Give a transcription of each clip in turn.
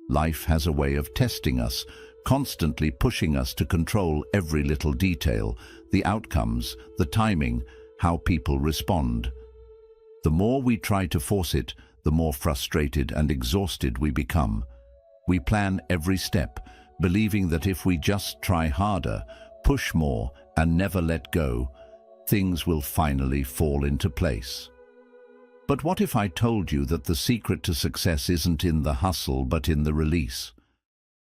Life has a way of testing us, constantly pushing us to control every little detail, the outcomes, the timing, how people respond. The more we try to force it, the more frustrated and exhausted we become. We plan every step, believing that if we just try harder, push more, and never let go, things will finally fall into place. But what if I told you that the secret to success isn't in the hustle but in the release?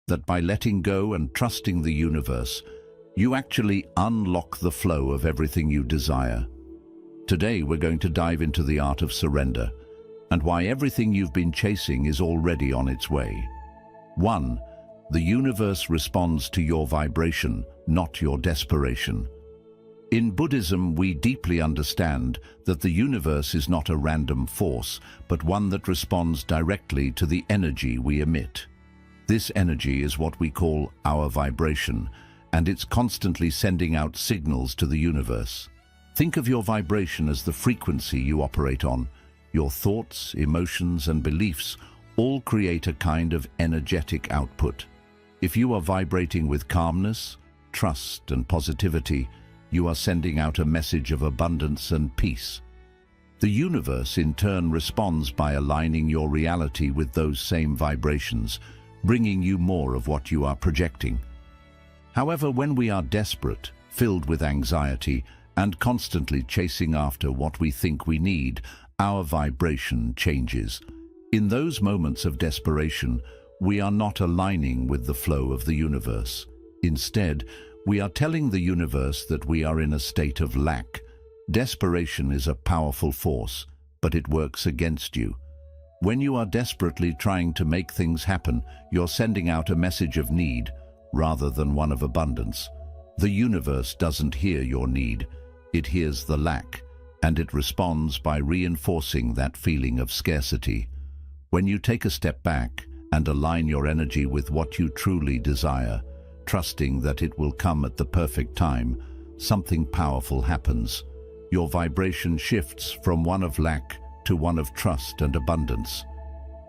That by letting go and trusting the universe, you actually unlock the flow of everything you desire. Today we're going to dive into the art of surrender and why everything you've been chasing is already on its way. 1. The universe responds to your vibration, not your desperation. In Buddhism, we deeply understand that the universe is not a random force, but one that responds directly to the energy we emit. This energy is what we call our vibration, and it's constantly sending out signals to the universe. Think of your vibration as the frequency you operate on. Your thoughts, emotions, and beliefs all create a kind of energetic output. If you are vibrating with calmness, trust, and positivity, you are sending out a message of abundance and peace. The universe, in turn, responds by aligning your reality with those same vibrations, bringing you more of what you are projecting. However, when we are desperate, filled with anxiety, and constantly chasing after what we think we need, our vibration changes. In those moments of desperation, we are not aligning with the flow of the universe. Instead, we are telling the universe that we are in a state of lack. Desperation is a powerful force, but it works against you. When you are desperately trying to make things happen, you're sending out a message of need rather than one of abundance. The universe doesn't hear your need, it hears the lack, and it responds by reinforcing that feeling of scarcity. When you take a step back and align your energy with what you truly desire, trusting that it will come at the perfect time, something powerful happens. Your vibration shifts from one of lack to one of trust and abundance.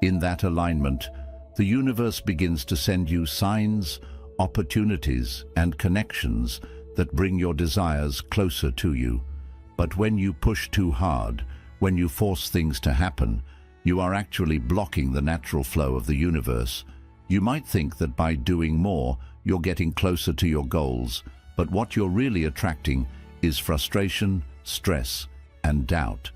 In that alignment, the universe begins to send you signs, opportunities, and connections that bring your desires closer to you. But when you push too hard, when you force things to happen, you are actually blocking the natural flow of the universe. You might think that by doing more, you're getting closer to your goals, but what you're really attracting is frustration, stress, and doubt.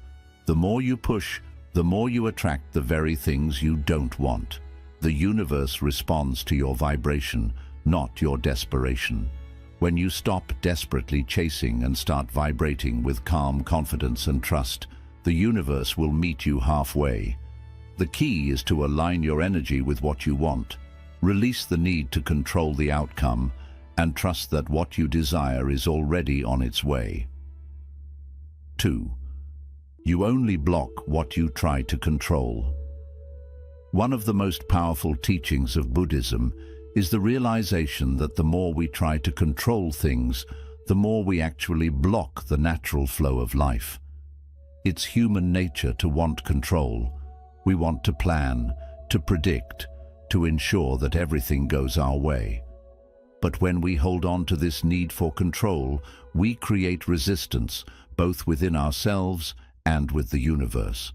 The more you push, the more you attract the very things you don't want. The universe responds to your vibration, not your desperation. When you stop desperately chasing and start vibrating with calm confidence and trust, the universe will meet you halfway. The key is to align your energy with what you want. Release the need to control the outcome and trust that what you desire is already on its way. 2. You only block what you try to control. One of the most powerful teachings of Buddhism is the realization that the more we try to control things, the more we actually block the natural flow of life. It's human nature to want control. We want to plan, to predict, to ensure that everything goes our way. But when we hold on to this need for control, we create resistance, both within ourselves and with the universe.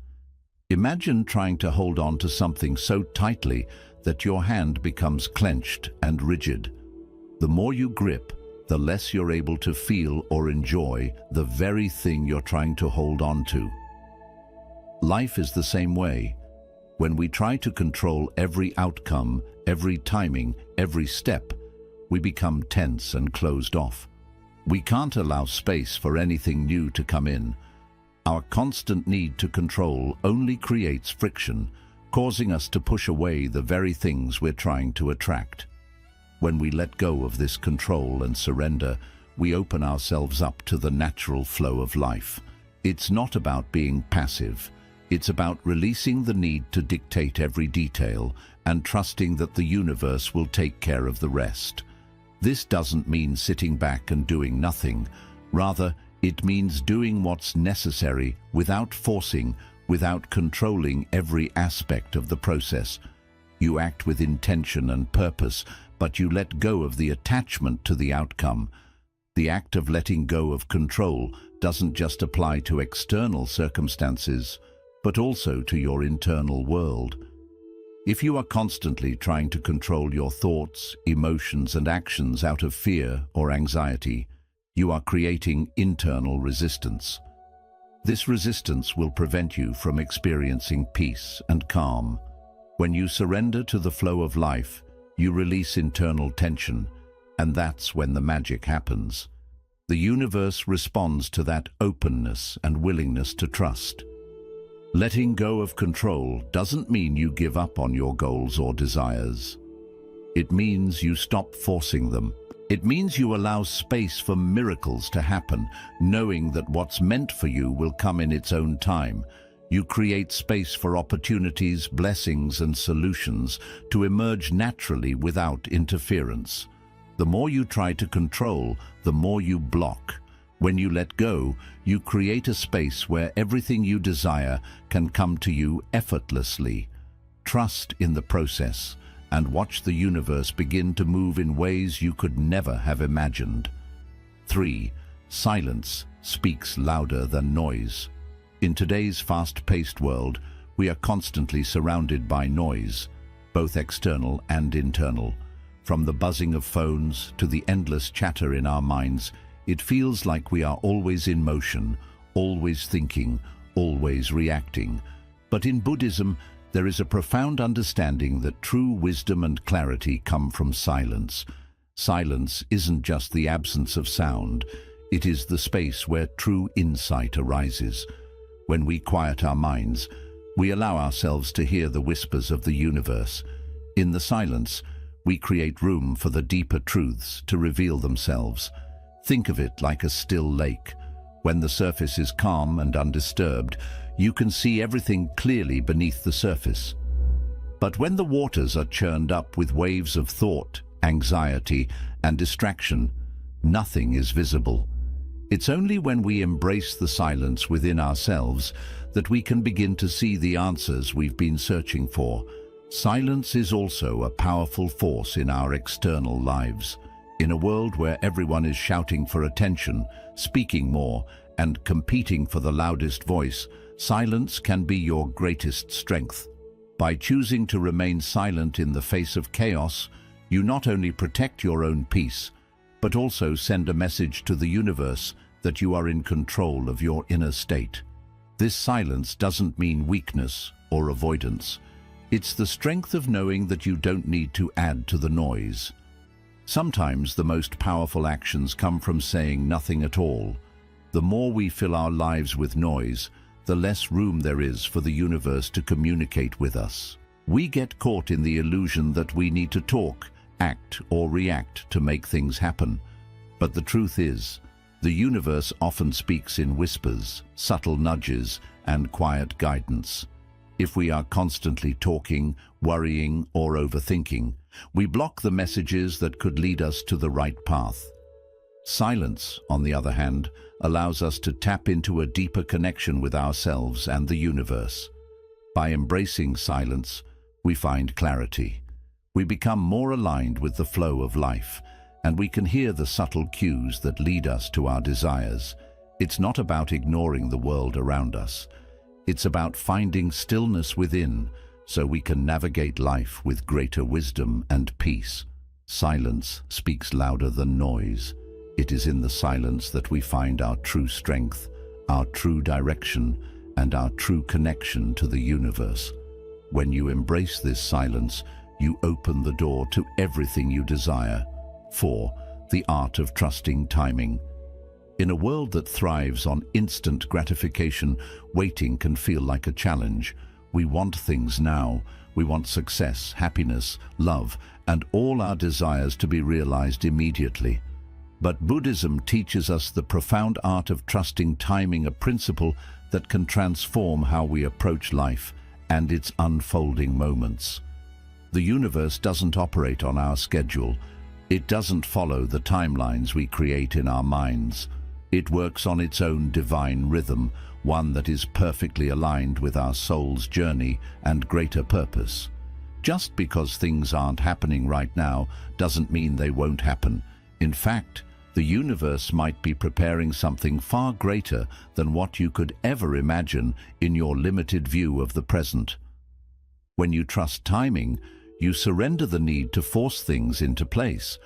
Imagine trying to hold on to something so tightly that your hand becomes clenched and rigid. The more you grip, the less you're able to feel or enjoy the very thing you're trying to hold on to. Life is the same way. When we try to control every outcome, every timing, every step, we become tense and closed off. We can't allow space for anything new to come in. Our constant need to control only creates friction, causing us to push away the very things we're trying to attract. When we let go of this control and surrender, we open ourselves up to the natural flow of life. It's not about being passive. It's about releasing the need to dictate every detail and trusting that the universe will take care of the rest. This doesn't mean sitting back and doing nothing. Rather, it means doing what's necessary without forcing, without controlling every aspect of the process. You act with intention and purpose, but you let go of the attachment to the outcome. The act of letting go of control doesn't just apply to external circumstances, but also to your internal world. If you are constantly trying to control your thoughts, emotions, and actions out of fear or anxiety, you are creating internal resistance. This resistance will prevent you from experiencing peace and calm. When you surrender to the flow of life, you release internal tension, and that's when the magic happens. The universe responds to that openness and willingness to trust. Letting go of control doesn't mean you give up on your goals or desires. It means you stop forcing them. It means you allow space for miracles to happen, knowing that what's meant for you will come in its own time. You create space for opportunities, blessings, and solutions to emerge naturally without interference. The more you try to control, the more you block. When you let go, you create a space where everything you desire can come to you effortlessly. Trust in the process and watch the universe begin to move in ways you could never have imagined. 3. Silence speaks louder than noise. In today's fast-paced world, we are constantly surrounded by noise, both external and internal. From the buzzing of phones to the endless chatter in our minds, it feels like we are always in motion, always thinking, always reacting. But in Buddhism, there is a profound understanding that true wisdom and clarity come from silence. Silence isn't just the absence of sound, it is the space where true insight arises. When we quiet our minds, we allow ourselves to hear the whispers of the universe. In the silence, we create room for the deeper truths to reveal themselves. Think of it like a still lake. When the surface is calm and undisturbed, you can see everything clearly beneath the surface. But when the waters are churned up with waves of thought, anxiety, and distraction, nothing is visible. It's only when we embrace the silence within ourselves that we can begin to see the answers we've been searching for. Silence is also a powerful force in our external lives. In a world where everyone is shouting for attention, speaking more, and competing for the loudest voice, silence can be your greatest strength. By choosing to remain silent in the face of chaos, you not only protect your own peace, but also send a message to the universe that you are in control of your inner state. This silence doesn't mean weakness or avoidance. It's the strength of knowing that you don't need to add to the noise. Sometimes the most powerful actions come from saying nothing at all. The more we fill our lives with noise, the less room there is for the universe to communicate with us. We get caught in the illusion that we need to talk, act, or react to make things happen. But the truth is, the universe often speaks in whispers, subtle nudges, and quiet guidance. If we are constantly talking, worrying, or overthinking, we block the messages that could lead us to the right path. Silence, on the other hand, allows us to tap into a deeper connection with ourselves and the universe. By embracing silence, we find clarity. We become more aligned with the flow of life, and we can hear the subtle cues that lead us to our desires. It's not about ignoring the world around us. It's about finding stillness within, so we can navigate life with greater wisdom and peace. Silence speaks louder than noise. It is in the silence that we find our true strength, our true direction, and our true connection to the universe. When you embrace this silence, you open the door to everything you desire. 4. The art of trusting timing. In a world that thrives on instant gratification, waiting can feel like a challenge. We want things now. We want success, happiness, love, and all our desires to be realized immediately. But Buddhism teaches us the profound art of trusting timing, a principle that can transform how we approach life and its unfolding moments. The universe doesn't operate on our schedule. It doesn't follow the timelines we create in our minds. It works on its own divine rhythm, one that is perfectly aligned with our soul's journey and greater purpose. Just because things aren't happening right now doesn't mean they won't happen. In fact, the universe might be preparing something far greater than what you could ever imagine in your limited view of the present. When you trust timing, you surrender the need to force things into place.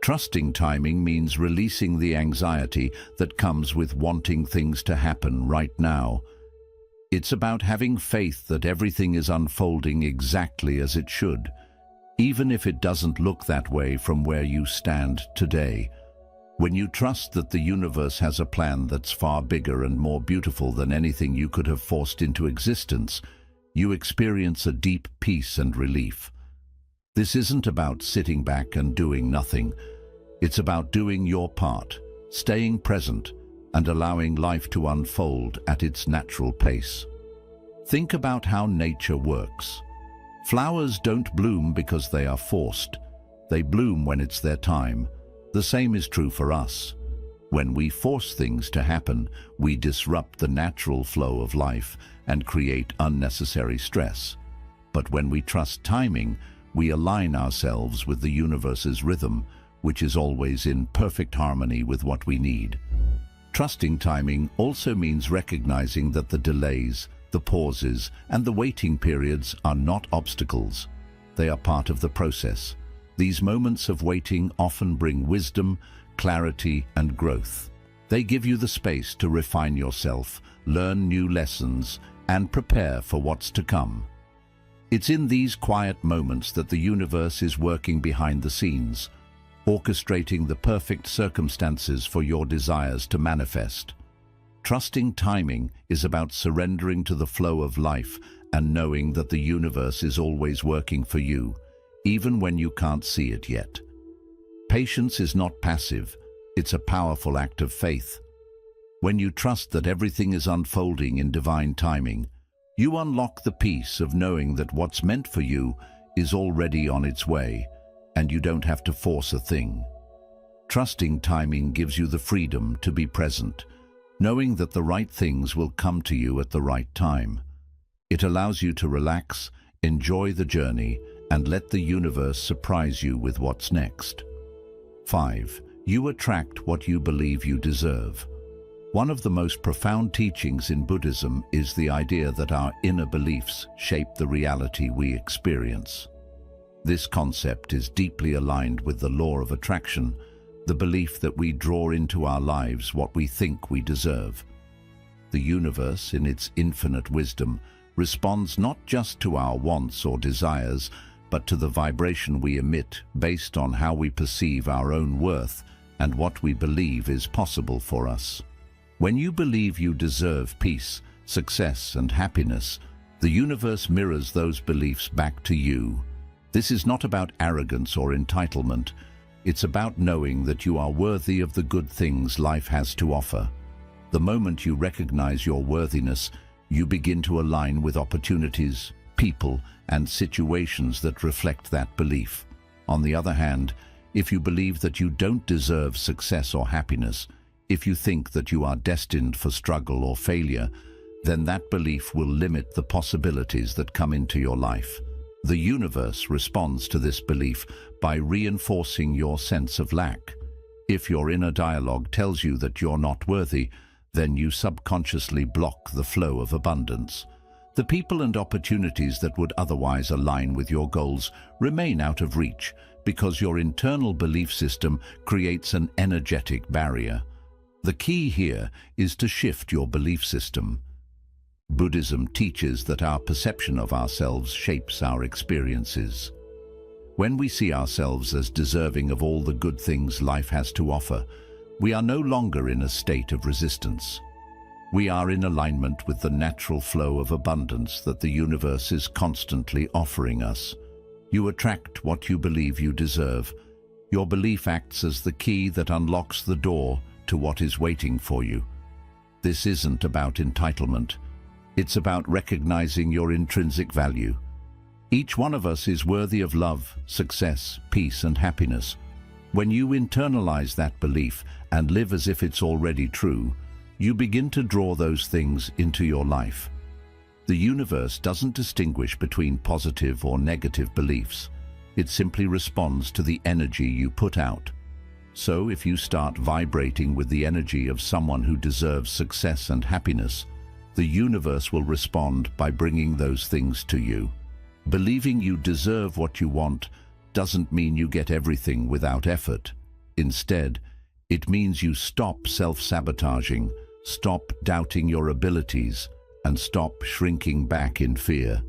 Trusting timing means releasing the anxiety that comes with wanting things to happen right now. It's about having faith that everything is unfolding exactly as it should, even if it doesn't look that way from where you stand today. When you trust that the universe has a plan that's far bigger and more beautiful than anything you could have forced into existence, you experience a deep peace and relief. This isn't about sitting back and doing nothing. It's about doing your part, staying present, and allowing life to unfold at its natural pace. Think about how nature works. Flowers don't bloom because they are forced. They bloom when it's their time. The same is true for us. When we force things to happen, we disrupt the natural flow of life and create unnecessary stress. But when we trust timing, we align ourselves with the universe's rhythm, which is always in perfect harmony with what we need. Trusting timing also means recognizing that the delays, the pauses, and the waiting periods are not obstacles. They are part of the process. These moments of waiting often bring wisdom, clarity, and growth. They give you the space to refine yourself, learn new lessons, and prepare for what's to come. It's in these quiet moments that the universe is working behind the scenes, orchestrating the perfect circumstances for your desires to manifest. Trusting timing is about surrendering to the flow of life and knowing that the universe is always working for you, even when you can't see it yet. Patience is not passive, it's a powerful act of faith. When you trust that everything is unfolding in divine timing, you unlock the peace of knowing that what's meant for you is already on its way, and you don't have to force a thing. Trusting timing gives you the freedom to be present, knowing that the right things will come to you at the right time. It allows you to relax, enjoy the journey, and let the universe surprise you with what's next. 5. You attract what you believe you deserve. One of the most profound teachings in Buddhism is the idea that our inner beliefs shape the reality we experience. This concept is deeply aligned with the law of attraction, the belief that we draw into our lives what we think we deserve. The universe, in its infinite wisdom, responds not just to our wants or desires, but to the vibration we emit based on how we perceive our own worth and what we believe is possible for us. When you believe you deserve peace, success, and happiness, the universe mirrors those beliefs back to you. This is not about arrogance or entitlement. It's about knowing that you are worthy of the good things life has to offer. The moment you recognize your worthiness, you begin to align with opportunities, people, and situations that reflect that belief. On the other hand, if you believe that you don't deserve success or happiness, if you think that you are destined for struggle or failure, then that belief will limit the possibilities that come into your life. The universe responds to this belief by reinforcing your sense of lack. If your inner dialogue tells you that you're not worthy, then you subconsciously block the flow of abundance. The people and opportunities that would otherwise align with your goals remain out of reach because your internal belief system creates an energetic barrier. The key here is to shift your belief system. Buddhism teaches that our perception of ourselves shapes our experiences. When we see ourselves as deserving of all the good things life has to offer, we are no longer in a state of resistance. We are in alignment with the natural flow of abundance that the universe is constantly offering us. You attract what you believe you deserve. Your belief acts as the key that unlocks the door to what is waiting for you. This isn't about entitlement. It's about recognizing your intrinsic value. Each one of us is worthy of love, success, peace, and happiness. When you internalize that belief and live as if it's already true, you begin to draw those things into your life. The universe doesn't distinguish between positive or negative beliefs. It simply responds to the energy you put out. So if you start vibrating with the energy of someone who deserves success and happiness, the universe will respond by bringing those things to you. Believing you deserve what you want doesn't mean you get everything without effort. Instead, it means you stop self-sabotaging, stop doubting your abilities, and stop shrinking back in fear.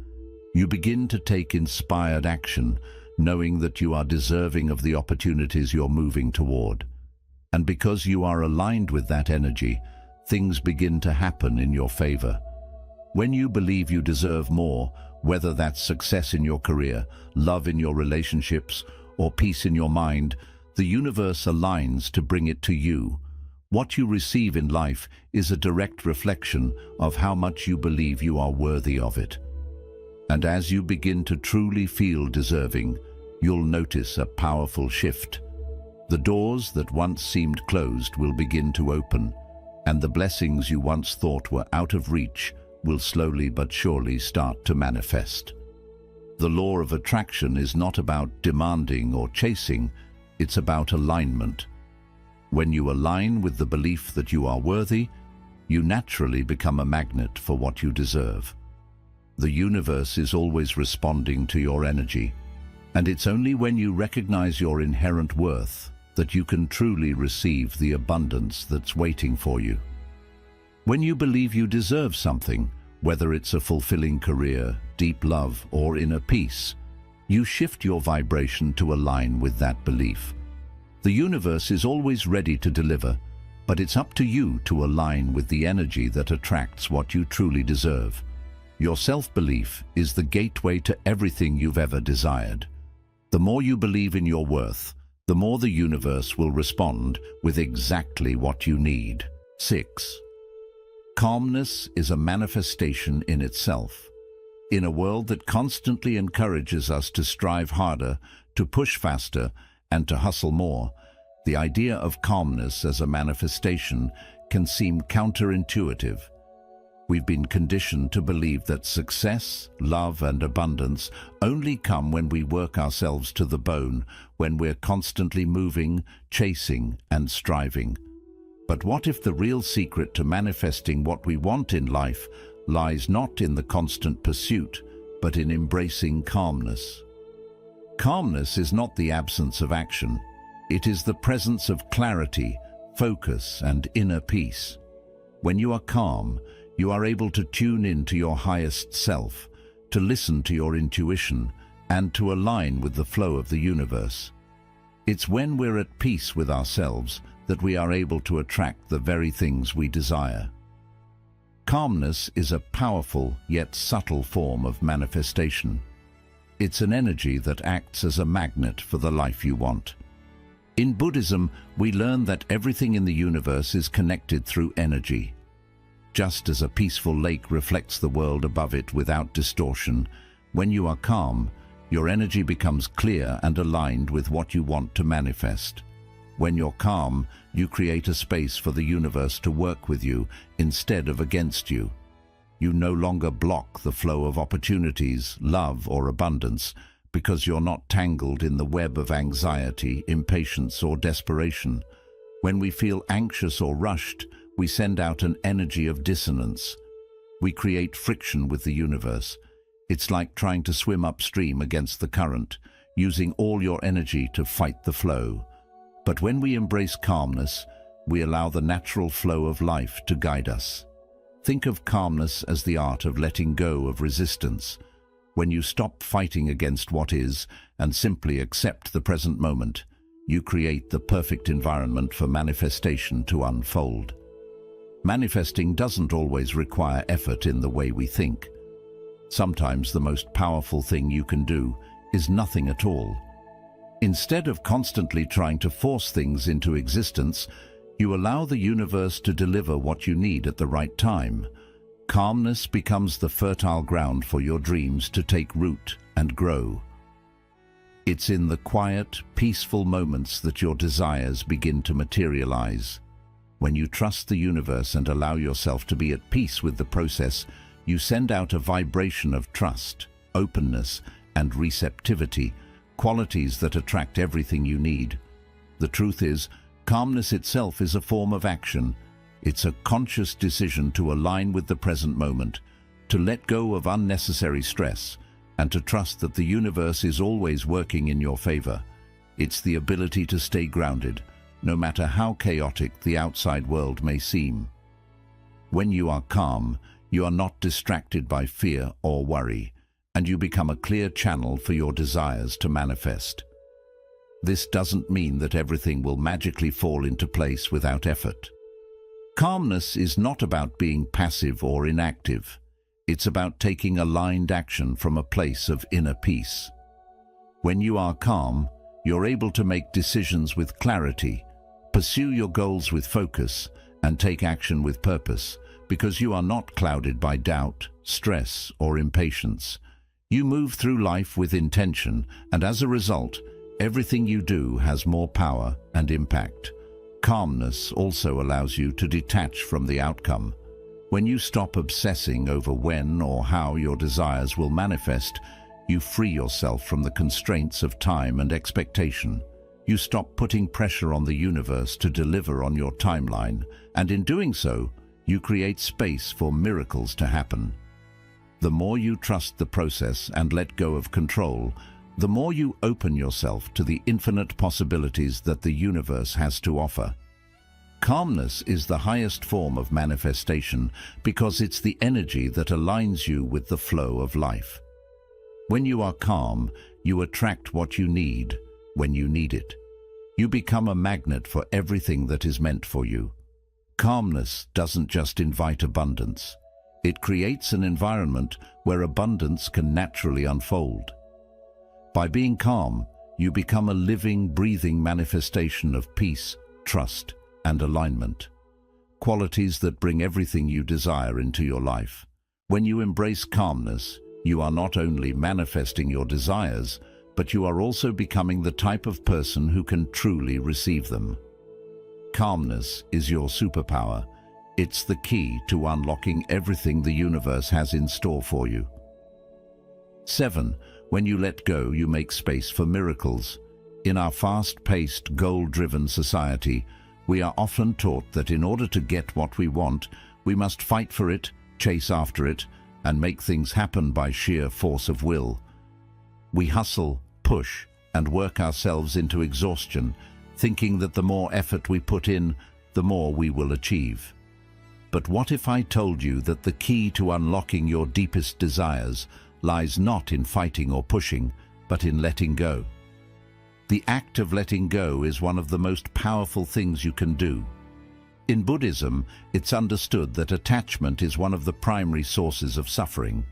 You begin to take inspired action, knowing that you are deserving of the opportunities you're moving toward. And because you are aligned with that energy, things begin to happen in your favor. When you believe you deserve more, whether that's success in your career, love in your relationships, or peace in your mind, the universe aligns to bring it to you. What you receive in life is a direct reflection of how much you believe you are worthy of it. And as you begin to truly feel deserving, you'll notice a powerful shift. The doors that once seemed closed will begin to open, and the blessings you once thought were out of reach will slowly but surely start to manifest. The law of attraction is not about demanding or chasing, it's about alignment. When you align with the belief that you are worthy, you naturally become a magnet for what you deserve. The universe is always responding to your energy, and it's only when you recognize your inherent worth that you can truly receive the abundance that's waiting for you. When you believe you deserve something, whether it's a fulfilling career, deep love, or inner peace, you shift your vibration to align with that belief. The universe is always ready to deliver, but it's up to you to align with the energy that attracts what you truly deserve. Your self-belief is the gateway to everything you've ever desired. The more you believe in your worth, the more the universe will respond with exactly what you need. 6. Calmness is a manifestation in itself. In a world that constantly encourages us to strive harder, to push faster, and to hustle more, the idea of calmness as a manifestation can seem counterintuitive. We've been conditioned to believe that success, love, and abundance only come when we work ourselves to the bone, when we're constantly moving, chasing, and striving. But what if the real secret to manifesting what we want in life lies not in the constant pursuit, but in embracing calmness? Calmness is not the absence of action. It is the presence of clarity, focus, and inner peace. When you are calm, you are able to tune in to your highest self, to listen to your intuition, and to align with the flow of the universe. It's when we're at peace with ourselves that we are able to attract the very things we desire. Calmness is a powerful yet subtle form of manifestation. It's an energy that acts as a magnet for the life you want. In Buddhism, we learn that everything in the universe is connected through energy. Just as a peaceful lake reflects the world above it without distortion, when you are calm, your energy becomes clear and aligned with what you want to manifest. When you're calm, you create a space for the universe to work with you instead of against you. You no longer block the flow of opportunities, love, or abundance because you're not tangled in the web of anxiety, impatience, or desperation. When we feel anxious or rushed, we send out an energy of dissonance. We create friction with the universe. It's like trying to swim upstream against the current, using all your energy to fight the flow. But when we embrace calmness, we allow the natural flow of life to guide us. Think of calmness as the art of letting go of resistance. When you stop fighting against what is and simply accept the present moment, you create the perfect environment for manifestation to unfold. Manifesting doesn't always require effort in the way we think. Sometimes the most powerful thing you can do is nothing at all. Instead of constantly trying to force things into existence, you allow the universe to deliver what you need at the right time. Calmness becomes the fertile ground for your dreams to take root and grow. It's in the quiet, peaceful moments that your desires begin to materialize. When you trust the universe and allow yourself to be at peace with the process, you send out a vibration of trust, openness, and receptivity, qualities that attract everything you need. The truth is, calmness itself is a form of action. It's a conscious decision to align with the present moment, to let go of unnecessary stress, and to trust that the universe is always working in your favor. It's the ability to stay grounded, no matter how chaotic the outside world may seem. When you are calm, you are not distracted by fear or worry, and you become a clear channel for your desires to manifest. This doesn't mean that everything will magically fall into place without effort. Calmness is not about being passive or inactive. It's about taking aligned action from a place of inner peace. When you are calm, you're able to make decisions with clarity, pursue your goals with focus, and take action with purpose, because you are not clouded by doubt, stress, or impatience. You move through life with intention, and as a result, everything you do has more power and impact. Calmness also allows you to detach from the outcome. When you stop obsessing over when or how your desires will manifest, you free yourself from the constraints of time and expectation. You stop putting pressure on the universe to deliver on your timeline, and in doing so, you create space for miracles to happen. The more you trust the process and let go of control, the more you open yourself to the infinite possibilities that the universe has to offer. Calmness is the highest form of manifestation because it's the energy that aligns you with the flow of life. When you are calm, you attract what you need when you need it. You become a magnet for everything that is meant for you. Calmness doesn't just invite abundance. It creates an environment where abundance can naturally unfold. By being calm, you become a living, breathing manifestation of peace, trust, and alignment. Qualities that bring everything you desire into your life. When you embrace calmness, you are not only manifesting your desires, but you are also becoming the type of person who can truly receive them. Calmness is your superpower. It's the key to unlocking everything the universe has in store for you. 7. When you let go, you make space for miracles. In our fast-paced, goal-driven society, we are often taught that in order to get what we want, we must fight for it, chase after it, and make things happen by sheer force of will. We hustle, push, and work ourselves into exhaustion, thinking that the more effort we put in, the more we will achieve. But what if I told you that the key to unlocking your deepest desires lies not in fighting or pushing, but in letting go? The act of letting go is one of the most powerful things you can do. In Buddhism, it's understood that attachment is one of the primary sources of suffering.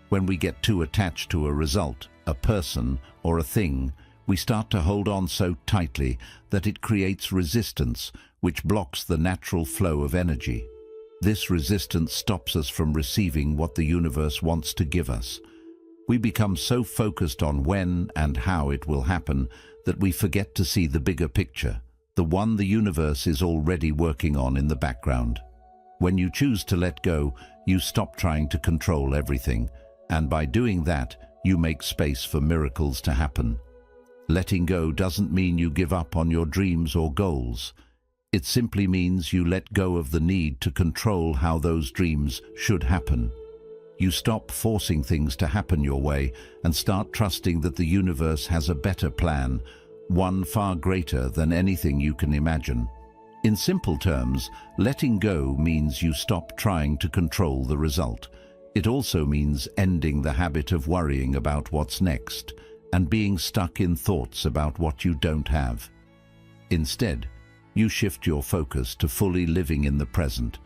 When we get too attached to a result, a person, or a thing, we start to hold on so tightly that it creates resistance, which blocks the natural flow of energy. This resistance stops us from receiving what the universe wants to give us. We become so focused on when and how it will happen that we forget to see the bigger picture, the one the universe is already working on in the background. When you choose to let go, you stop trying to control everything, and by doing that, you make space for miracles to happen. Letting go doesn't mean you give up on your dreams or goals. It simply means you let go of the need to control how those dreams should happen. You stop forcing things to happen your way and start trusting that the universe has a better plan, one far greater than anything you can imagine. In simple terms, letting go means you stop trying to control the result. It also means ending the habit of worrying about what's next and being stuck in thoughts about what you don't have. Instead, you shift your focus to fully living in the present,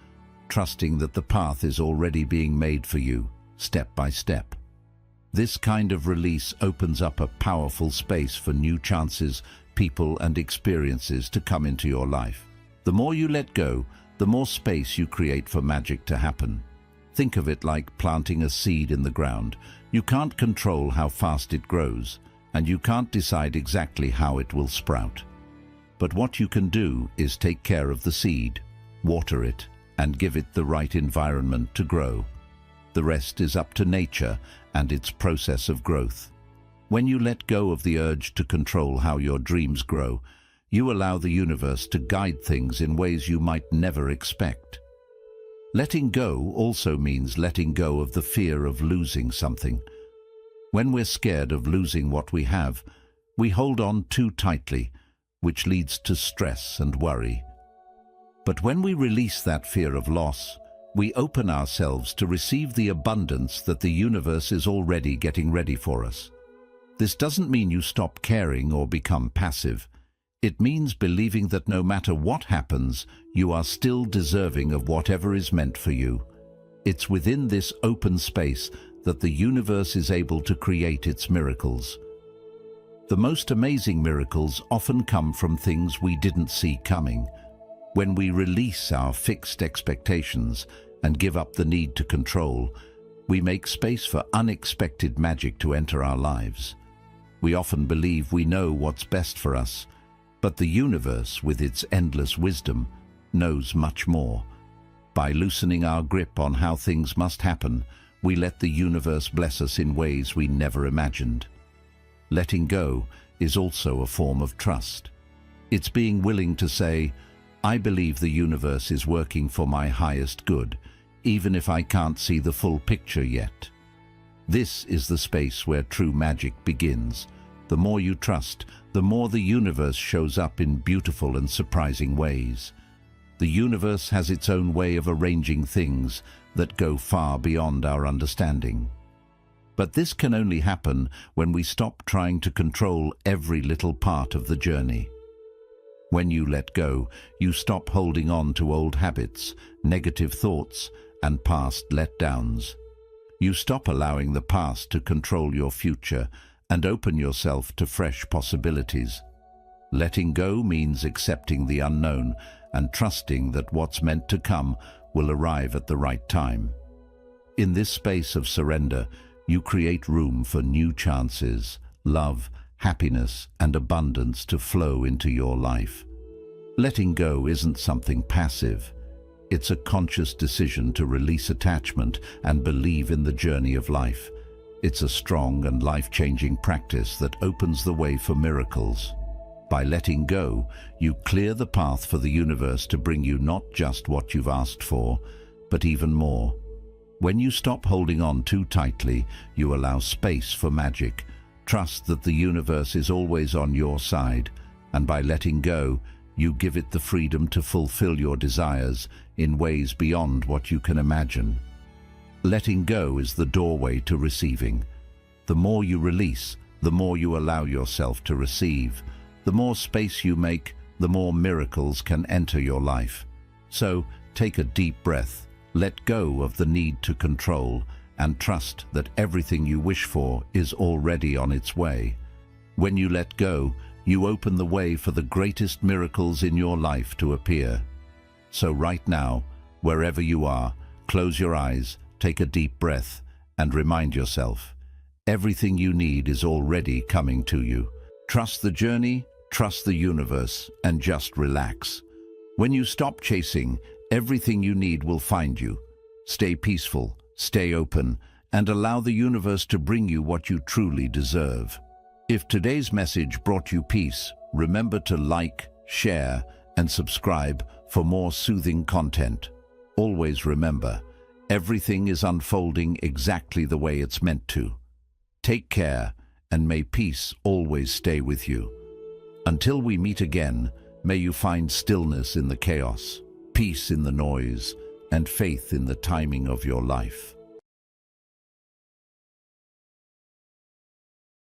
trusting that the path is already being made for you, step by step. This kind of release opens up a powerful space for new chances, people, and experiences to come into your life. The more you let go, the more space you create for magic to happen. Think of it like planting a seed in the ground. You can't control how fast it grows, and you can't decide exactly how it will sprout. But what you can do is take care of the seed, water it, and give it the right environment to grow. The rest is up to nature and its process of growth. When you let go of the urge to control how your dreams grow, you allow the universe to guide things in ways you might never expect. Letting go also means letting go of the fear of losing something. When we're scared of losing what we have, we hold on too tightly, which leads to stress and worry. But when we release that fear of loss, we open ourselves to receive the abundance that the universe is already getting ready for us. This doesn't mean you stop caring or become passive. It means believing that no matter what happens, you are still deserving of whatever is meant for you. It's within this open space that the universe is able to create its miracles. The most amazing miracles often come from things we didn't see coming. When we release our fixed expectations and give up the need to control, we make space for unexpected magic to enter our lives. We often believe we know what's best for us, but the universe, with its endless wisdom, knows much more. By loosening our grip on how things must happen, we let the universe bless us in ways we never imagined. Letting go is also a form of trust. It's being willing to say, I believe the universe is working for my highest good, even if I can't see the full picture yet. This is the space where true magic begins. The more you trust, the more the universe shows up in beautiful and surprising ways. The universe has its own way of arranging things that go far beyond our understanding. But this can only happen when we stop trying to control every little part of the journey. When you let go, you stop holding on to old habits, negative thoughts, and past letdowns. You stop allowing the past to control your future and open yourself to fresh possibilities. Letting go means accepting the unknown and trusting that what's meant to come will arrive at the right time. In this space of surrender, you create room for new chances, love, happiness, and abundance to flow into your life. Letting go isn't something passive. It's a conscious decision to release attachment and believe in the journey of life. It's a strong and life-changing practice that opens the way for miracles. By letting go, you clear the path for the universe to bring you not just what you've asked for, but even more. When you stop holding on too tightly, you allow space for magic. Trust that the universe is always on your side, and by letting go, you give it the freedom to fulfill your desires in ways beyond what you can imagine. Letting go is the doorway to receiving. The more you release, the more you allow yourself to receive. The more space you make, the more miracles can enter your life. So, take a deep breath, let go of the need to control, and trust that everything you wish for is already on its way. When you let go, you open the way for the greatest miracles in your life to appear. So right now, wherever you are, close your eyes, take a deep breath, and remind yourself, everything you need is already coming to you. Trust the journey, trust the universe, and just relax. When you stop chasing, everything you need will find you. Stay peaceful, stay open, and allow the universe to bring you what you truly deserve. If today's message brought you peace, remember to like, share, and subscribe for more soothing content. Always remember, everything is unfolding exactly the way it's meant to. Take care, and may peace always stay with you. Until we meet again, may you find stillness in the chaos, peace in the noise, and faith in the timing of your life.